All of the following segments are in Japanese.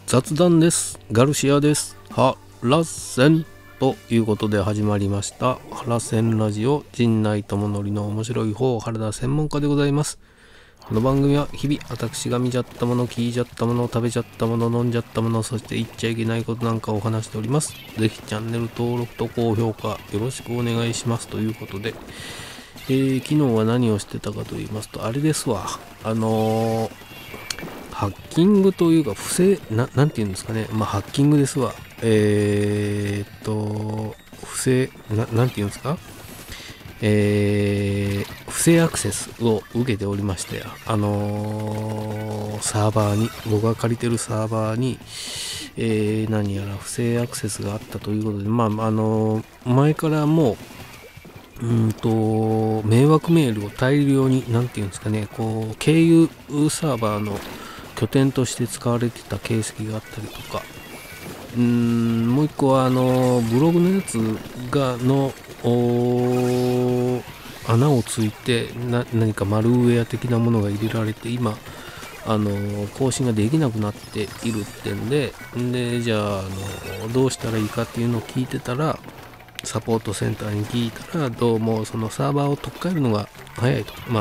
雑談です。ガルシアです。ハラセンということで始まりましたハラセンラジオ、陣内智則の面白い方原田専門家でございます。この番組は日々私が見ちゃったもの、聞いちゃったもの、食べちゃったもの、飲んじゃったもの、そして言っちゃいけないことなんかを話しております。ぜひチャンネル登録と高評価よろしくお願いしますということで、昨日は何をしてたかと言いますと、あれですわ、ハッキングというか不正なんていうんですかね、ハッキングですわ。不正なんていうんですか、不正アクセスを受けておりまして、サーバーに、僕が借りてるサーバーに、何やら不正アクセスがあったということで、前からもう迷惑メールを大量に、なんていうんですかね、こう経由サーバーの拠点として使われてた形跡があったりとか、もう一個はブログのやつの穴をついて何かマルウェア的なものが入れられて、今更新ができなくなっているってんで、じゃあ、どうしたらいいかっていうのを聞いてたら、サポートセンターに聞いたら、どうもそのサーバーを取っ換えるのが早いと。コン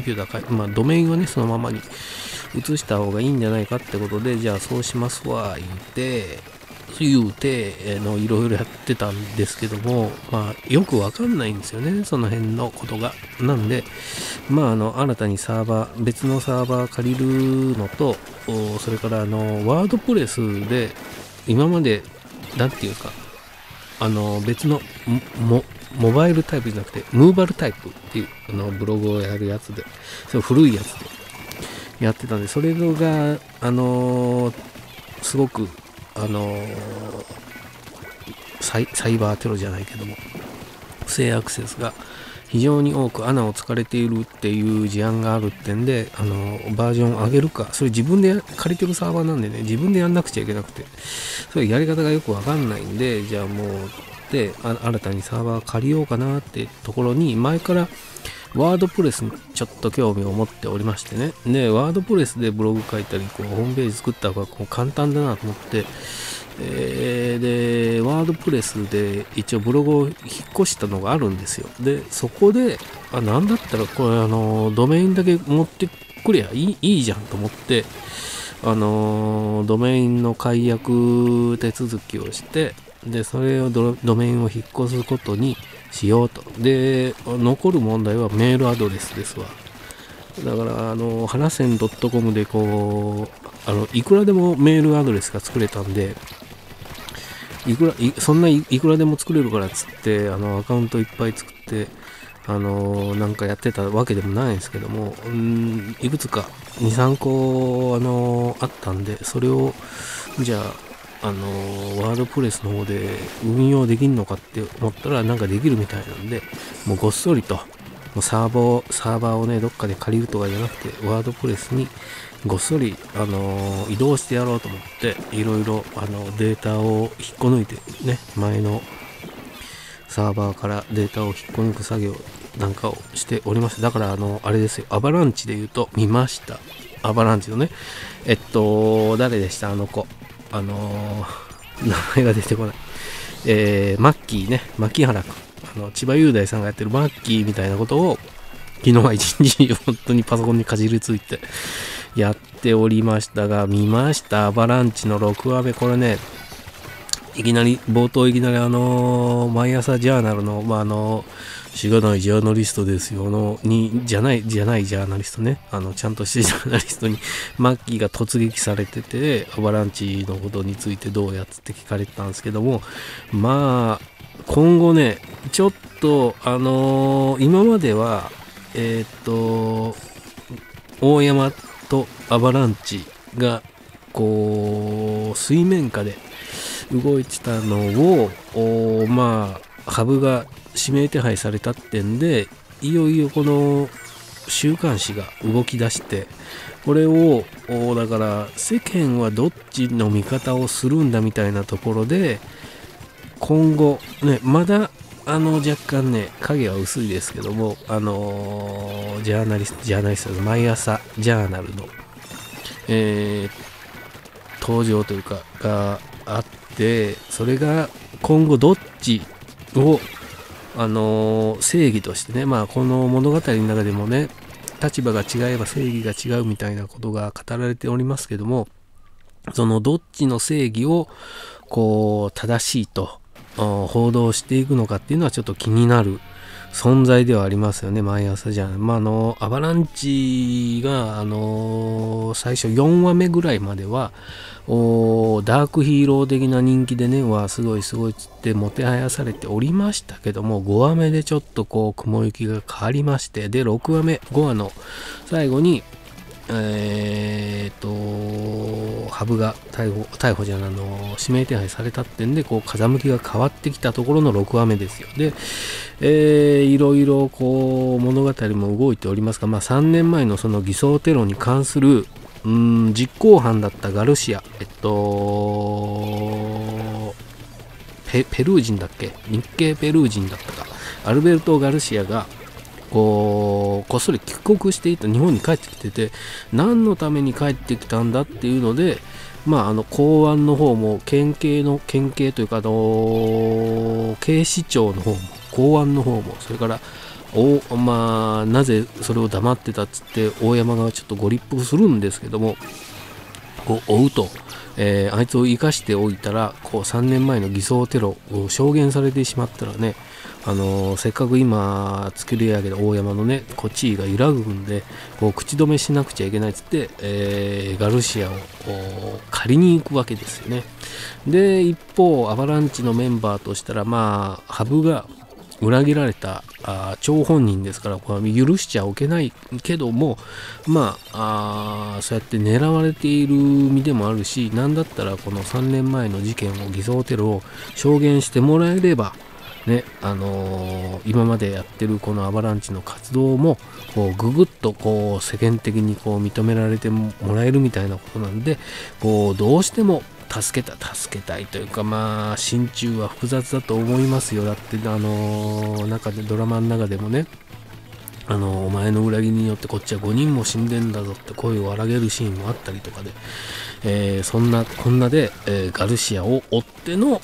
ピュータードメインはね、そのままに移した方がいいんじゃないかってことで、じゃあそうしますわ言うていろいろやってたんですけども、よくわかんないんですよね、その辺のことが。なんで、新たに別のサーバー借りるのと、それからワードプレスで今までなんていうか、別のモバイルタイプじゃなくてムーバルタイプっていうブログをやるやつで、それ古いやつでやってたんで、それがすごくサイバーテロじゃないけども、不正アクセスが非常に多く穴を突かれているっていう事案があるってんで、バージョン上げるか、それ自分で借りてるサーバーなんでね、自分でやんなくちゃいけなくて、それやり方がよくわかんないんで、じゃあもう新たにサーバー借りようかなってところに、前からワードプレスにちょっと興味を持っておりましてね。で、ワードプレスでブログ書いたり、ホームページ作った方が簡単だなと思って、で、ワードプレスで一応ブログを引っ越したのがあるんですよ。で、そこで、なんだったらこれドメインだけ持ってくりゃいいじゃんと思って、ドメインの解約手続きをして、で、それをドメインを引っ越すことにしようと。で、残る問題はメールアドレスですわ。だから、ハラセン .com でいくらでもメールアドレスが作れたんで、そんないくらでも作れるからっつって、アカウントいっぱい作って、なんかやってたわけでもないんですけども、いくつか2、3個、あったんで、それを、じゃあ、ワードプレスの方で運用できんのかって思ったら、なんかできるみたいなんで、もうごっそりと、もうサーバーをね、どっかで借りるとかじゃなくて、ワードプレスにごっそり、移動してやろうと思って、いろいろ、データを引っこ抜いてね、前のサーバーからデータを引っこ抜く作業なんかをしております。だから、あれですよ、アバランチで言うと、見ました。アバランチのね、誰でした、あの子。名前が出てこない。マッキーね、牧原くん。千葉雄大さんがやってるマッキーみたいなことを、昨日は一日本当にパソコンにかじりついてやっておりましたが、見ました。アバランチの6話目。これね、冒頭いきなり毎朝ジャーナルの、しがないジャーナリストですよじゃないジャーナリストね、ちゃんとしたジャーナリストにマッキーが突撃されてて、アバランチのことについてどうやつって聞かれてたんですけども、今後ね、ちょっと今までは大山とアバランチが水面下で動いてたのをハブが指名手配されたってんで、いよいよこの週刊誌が動き出して、これをだから世間はどっちの見方をするんだみたいなところで、今後ね、まだ若干ね、影は薄いですけども、ジャーナリスト、毎朝ジャーナルの、登場というか、があって、それが今後どっちを、正義としてね、まあ、この物語の中でもね、立場が違えば正義が違うみたいなことが語られておりますけども、そのどっちの正義をこう正しいと報道していくのかっていうのはちょっと気になる存在ではありますよね、毎朝じゃん。まあ、アバランチが、最初4話目ぐらいまではダークヒーロー的な人気でね、すごいすごいっつってもてはやされておりましたけども、5話目でちょっとこう雲行きが変わりまして、で6話目5話の最後にハブが逮捕じゃない指名手配されたってんで、こう風向きが変わってきたところの6話目ですよ。で、いろいろこう物語も動いておりますが、まあ、3年前のその偽装テロに関する実行犯だったガルシア、ペルー人だっけ、日系ペルー人だったか、アルベルト・ガルシアがこっそり帰国していた、日本に帰ってきてて、何のために帰ってきたんだっていうので、まあ、公安の方も県警というか、警視庁の方も公安の方も、それからまあ、なぜそれを黙ってたっつって大山がちょっとご立腹するんですけども、こう追うと、あいつを生かしておいたら、こう3年前の偽装テロを証言されてしまったらね、せっかく今作り上げた大山のね、こっちが揺らぐんで、こう口止めしなくちゃいけないっつって、ガルシアを借りに行くわけですよね。で、一方アバランチのメンバーとしたら、まあハブが裏切られた張本人ですから、これは許しちゃおけないけども、まあ、そうやって狙われている身でもあるし、なんだったらこの3年前の事件を、偽装テロを証言してもらえればね、今までやってるこのアバランチの活動もこうぐぐっとこう世間的にこう認められてもらえるみたいなことなんで、こうどうしても助けたいというか、まあ心中は複雑だと思いますよ。だって中でドラマの中でもね、お前の裏切りによってこっちは5人も死んでんだぞって声を荒げるシーンもあったりとかで、そんなこんなで、ガルシアを追っての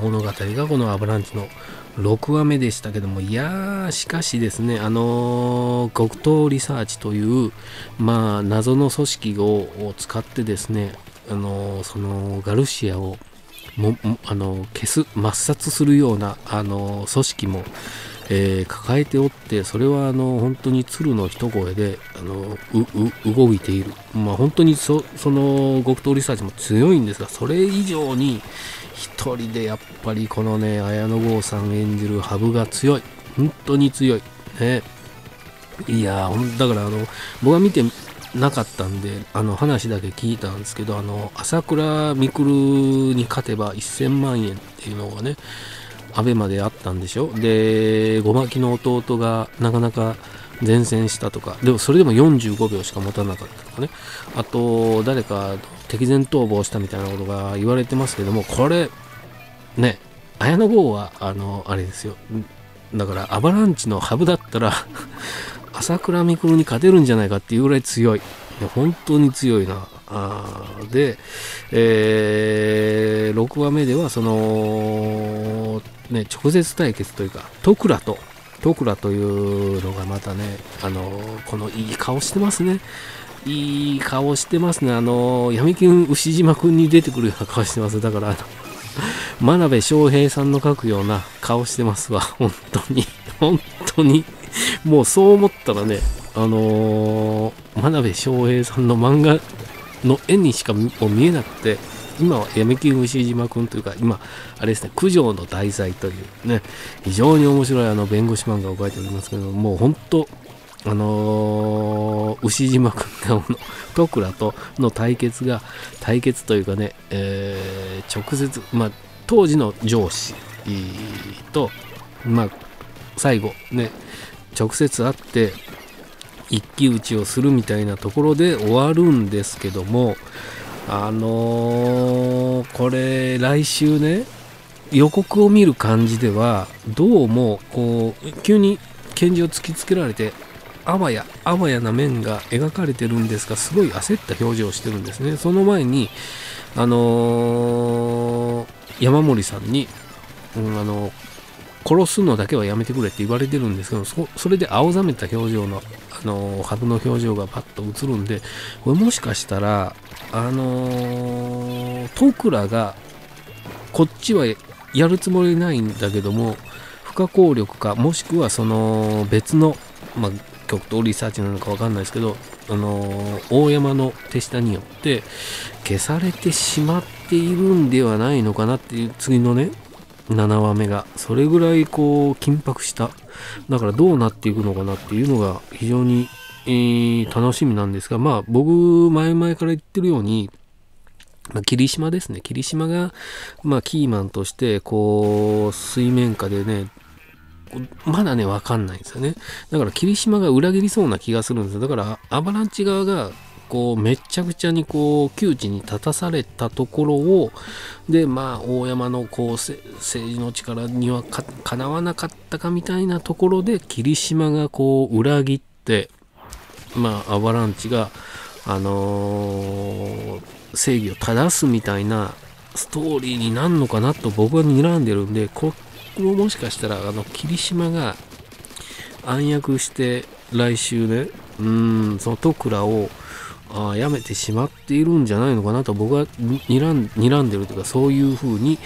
物語がこのアバランチの6話目でしたけども、いやー、しかしですね、極東リサーチという、まあ、謎の組織を使ってですね、そのガルシアを抹殺するような組織も、抱えておって、それは本当に鶴の一声で動いている。まあ本当にその極東リサーチも強いんですが、それ以上に一人でやっぱりこのね、綾野剛さん演じるハブが強い。本当に強い。ね。いやー、だから僕は見てなかったんで話だけ聞いたんですけど、朝倉未来に勝てば1000万円っていうのがね、アベマであったんでしょ。で、ごまきの弟がなかなか前線したとか、でもそれでも45秒しか持たなかったとかね、あと誰か敵前逃亡したみたいなことが言われてますけども、これね、綾野剛はあれですよ、だからアバランチのハブだったら朝倉未来に勝てるんじゃないかっていうぐらい強い。本当に強いな。で、6話目ではそのね、直接対決というか、トクラというのがまたね、このいい顔してますね。いい顔してますね。闇金牛島くんに出てくるような顔してます。だから真鍋昌平さんの描くような顔してますわ。本当にもうそう思ったらね、真鍋昌平さんの漫画の絵にしかもう見えなくて、今は闇金牛島くんというか、今あれですね、九条の題材というね、非常に面白い弁護士漫画を描いておりますけども、う本当牛島くんがトクラとの対決というかね、直接、まあ当時の上司と、まあ最後ね、直接会って一騎打ちをするみたいなところで終わるんですけども、これ来週ね、予告を見る感じではどうもこう急に拳銃を突きつけられてあわやな面が描かれてるんですが、すごい焦った表情をしてるんですね。その前に山森さんに、殺すのだけはやめてくれって言われてるんですけど、それで青ざめた表情の羽生の表情がパッと映るんで、これもしかしたら戸倉がこっちはやるつもりないんだけども不可抗力か、もしくはその別の、極東リサーチなのか分かんないですけど、大山の手下によって消されてしまっているんではないのかなっていう、次のね7話目がそれぐらいこう緊迫した。だからどうなっていくのかなっていうのが非常に、楽しみなんですが、僕前々から言ってるように、霧島ですね。霧島が、キーマンとしてこう水面下でねまだね分かんないんですよね。だから霧島が裏切りそうな気がするんですよ。だからアバランチ側がこうめちゃくちゃにこう窮地に立たされたところをで、大山のこう政治の力にはかなわなかったかみたいなところで霧島がこう裏切って、アバランチが正義を正すみたいなストーリーになるのかなと僕は睨んでるんで、これももしかしたら霧島が暗躍して来週ねその戸倉をやめてしまっているんじゃないのかなと僕は睨んでるというか、そういう風に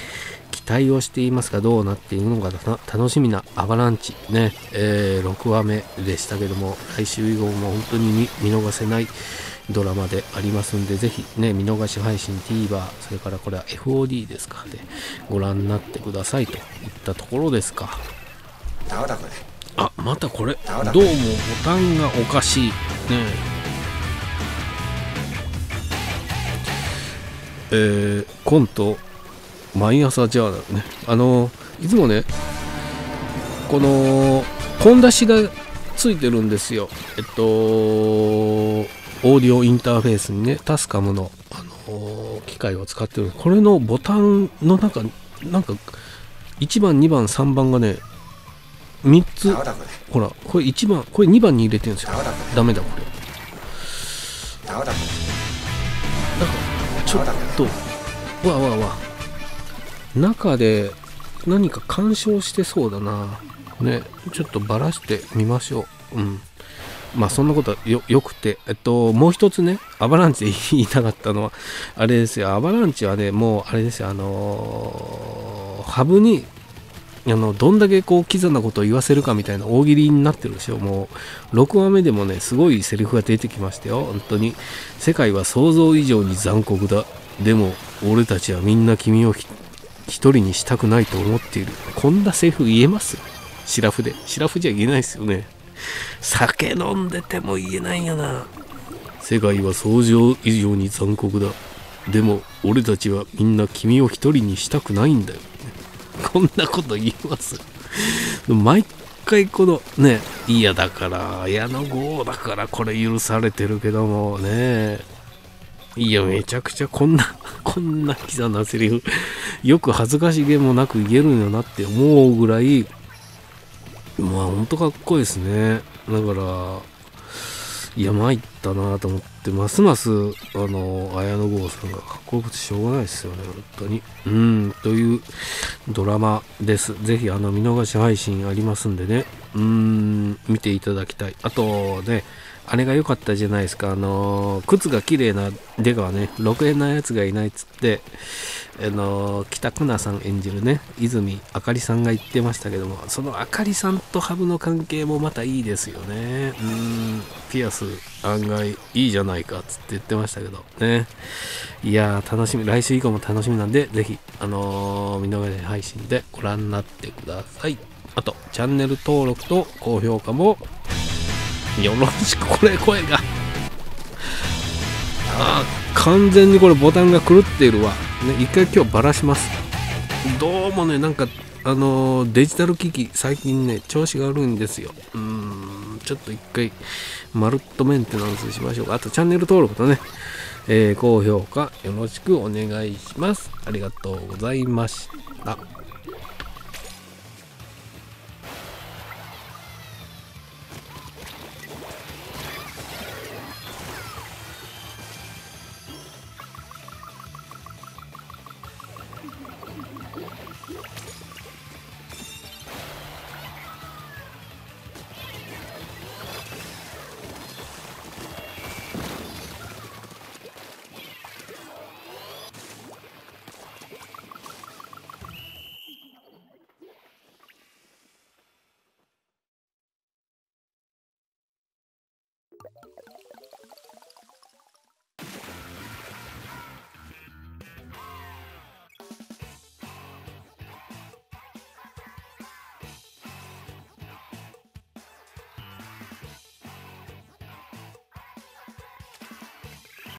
期待をしていますが、どうなっているのか楽しみなアバランチね、6話目でしたけども、来週以降も本当に見逃せないドラマでありますんで、ぜひね見逃し配信 TVer、 それからこれは FOD ですかでご覧になってくださいといったところですか。またこれどうもボタンがおかしいね。コント毎朝ジャーナルね、いつもねこの本出しがついてるんですよ。オーディオインターフェースにねタスカムの、機械を使ってる。これのボタンの中なんか1番2番3番がね3つ、ほらこれ1番これ2番に入れてるんですよ。ダメだこれだからちょっと中で何か干渉してそうだなね。ちょっとバラしてみましょう。そんなことは よくて、もう一つねアバランチで言いたかったのはあれですよ。アバランチはねもうあれですよ、ハブにどんだけこうキザなことを言わせるかみたいな大喜利になってるでしょ。もう6話目でもねすごいセリフが出てきましたよ。本当に世界は想像以上に残酷だ、でも俺たちはみんな君を一人にしたくないと思っている。こんなセリフ言えます？シラフじゃ言えないですよね。酒飲んでても言えないんやな。世界は想像以上に残酷だ、でも俺たちはみんな君を一人にしたくないんだよ。こんなこと言います？毎回このねだから綾野剛だからこれ許されてるけどもね、めちゃくちゃこんなキザなセリフよく恥ずかしげもなく言えるんだなって思うぐらいほんとかっこいいですね。だから参ったなと思って、ますます綾野剛さんがかっこよくてしょうがないですよね本当に。というドラマです。ぜひ見逃し配信ありますんでね見ていただきたい。あとねあれが良かったじゃないですか。靴が綺麗な出川ね、ろくなやつがいないっつって北久奈さん演じるね泉あかりさんが言ってましたけども、そのあかりさんとハブの関係もまたいいですよね。ピアス案外いいじゃないかっつって言ってましたけどね。楽しみ、来週以降も楽しみなんで、ぜひ見逃し配信でご覧になってください。あとチャンネル登録と高評価もよろしく。これ声が完全にこれボタンが狂っているわね。一回今日バラします。どうもねなんかデジタル機器最近ね調子が悪いんですよ。ちょっと一回まるっとメンテナンスしましょうか。あとチャンネル登録とね、高評価よろしくお願いします。ありがとうございました。